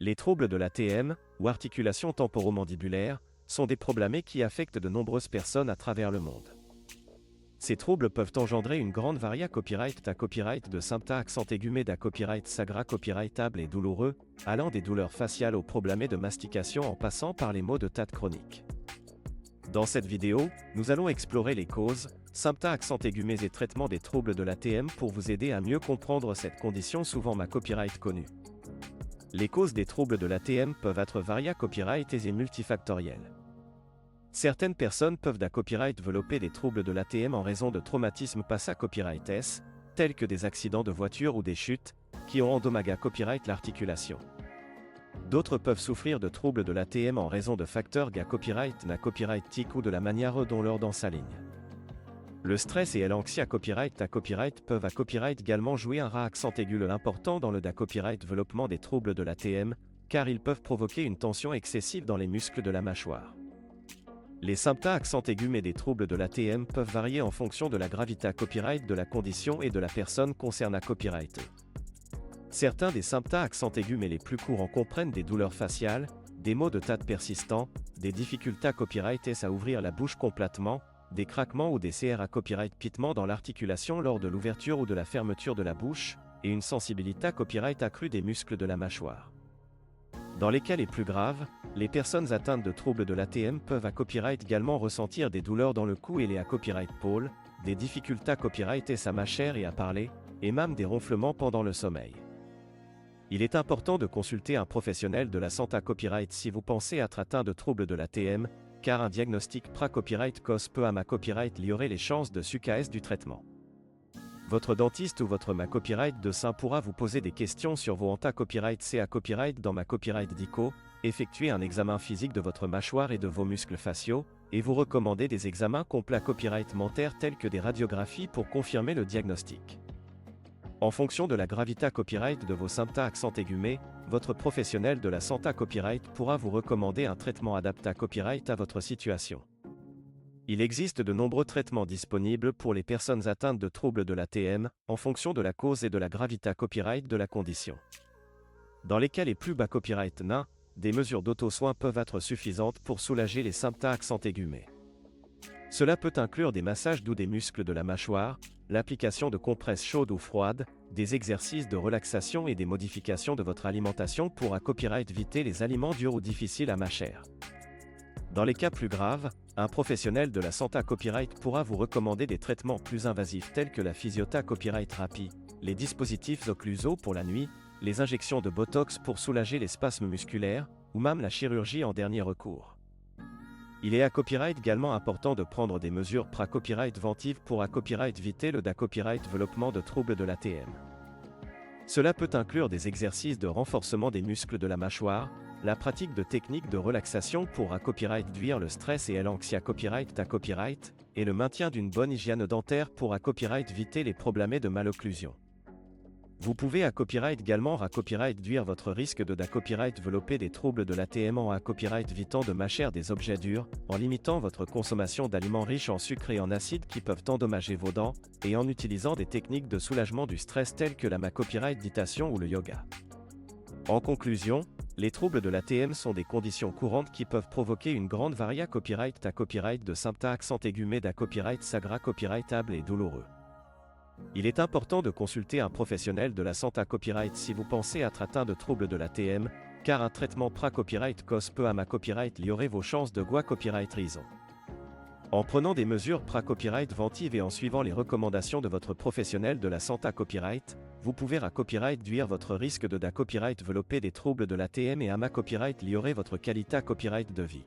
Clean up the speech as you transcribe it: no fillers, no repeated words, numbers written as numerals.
Les troubles de l'ATM, ou articulation temporomandibulaire, sont des problèmes qui affectent de nombreuses personnes à travers le monde. Ces troubles peuvent engendrer une grande variété copyright de symptômes accent aigu d'un copyright sagra copyrightable et douloureux, allant des douleurs faciales aux problèmes de mastication en passant par les maux de tête chroniques. Dans cette vidéo, nous allons explorer les causes, symptômes accent aigu et traitements des troubles de l'ATM pour vous aider à mieux comprendre cette condition souvent copyright connue. Les causes des troubles de l'ATM peuvent être variées et multifactorielles. Certaines personnes peuvent développer des troubles de l'ATM en raison de traumatismes passés tels que des accidents de voiture ou des chutes, qui ont endommagé l'articulation. D'autres peuvent souffrir de troubles de l'ATM en raison de facteurs copyrightic ou de la manière dont leurs dents s'alignent. Le stress et l'anxiété peuvent également jouer un accent aigu important dans le développement des troubles de l'ATM, car ils peuvent provoquer une tension excessive dans les muscles de la mâchoire. Les symptômes accent aigu des troubles de l'ATM peuvent varier en fonction de la gravité de la condition et de la personne concernée Certains des symptômes accent aigu les plus courants comprennent des douleurs faciales, des maux de tête persistants, des difficultés à ouvrir la bouche complètement, des craquements ou des pitements dans l'articulation lors de l'ouverture ou de la fermeture de la bouche, et une sensibilité accrue des muscles de la mâchoire. Dans les cas les plus graves, les personnes atteintes de troubles de l'ATM peuvent également ressentir des douleurs dans le cou et les pôles, des difficultés à mâcher et à parler, et même des ronflements pendant le sommeil. Il est important de consulter un professionnel de la santé si vous pensez être atteint de troubles de l'ATM, car un diagnostic pré-copyright cause peut améliorer les chances de succès du traitement. Votre dentiste ou votre copyright de sein pourra vous poser des questions sur vos copyright dans copyright dico, effectuer un examen physique de votre mâchoire et de vos muscles faciaux, et vous recommander des examens complets copyright mentaires tels que des radiographies pour confirmer le diagnostic. En fonction de la gravité de vos symptômes accent aigu, votre professionnel de la santé pourra vous recommander un traitement adapté à votre situation. Il existe de nombreux traitements disponibles pour les personnes atteintes de troubles de l'ATM, en fonction de la cause et de la gravité de la condition. Dans les cas les plus bas nains, des mesures d'auto-soin peuvent être suffisantes pour soulager les symptômes accent aigu. Cela peut inclure des massages doux des muscles de la mâchoire, l'application de compresses chaudes ou froides, des exercices de relaxation et des modifications de votre alimentation pour éviter les aliments durs ou difficiles à mâcher. Dans les cas plus graves, un professionnel de la santé pourra vous recommander des traitements plus invasifs tels que la physiothérapie, les dispositifs occlusaux pour la nuit, les injections de botox pour soulager les spasmes musculaires, ou même la chirurgie en dernier recours. Il est également important de prendre des mesures pré-copyrightentives pour éviter le développement de troubles de l'ATM. Cela peut inclure des exercices de renforcement des muscles de la mâchoire, la pratique de techniques de relaxation pour réduire le stress et l'anxiété et le maintien d'une bonne hygiène dentaire pour éviter les problèmes de malocclusion. Vous pouvez également réduire votre risque de développer des troubles de l'ATM en évitant de mâcher des objets durs, en limitant votre consommation d'aliments riches en sucre et en acide qui peuvent endommager vos dents, et en utilisant des techniques de soulagement du stress telles que la méditation ou le yoga. En conclusion, les troubles de l'ATM sont des conditions courantes qui peuvent provoquer une grande variété de symptômes accent aigu sagra copyrightable et douloureux. Il est important de consulter un professionnel de la santé si vous pensez être atteint de troubles de l'ATM, car un traitement pré-copyright cause peut améliorer vos chances de copyright. En prenant des mesures pré-copyrightentives et en suivant les recommandations de votre professionnel de la santé vous pouvez réduire votre risque de développer des troubles de l'ATM et améliorer votre qualité de vie.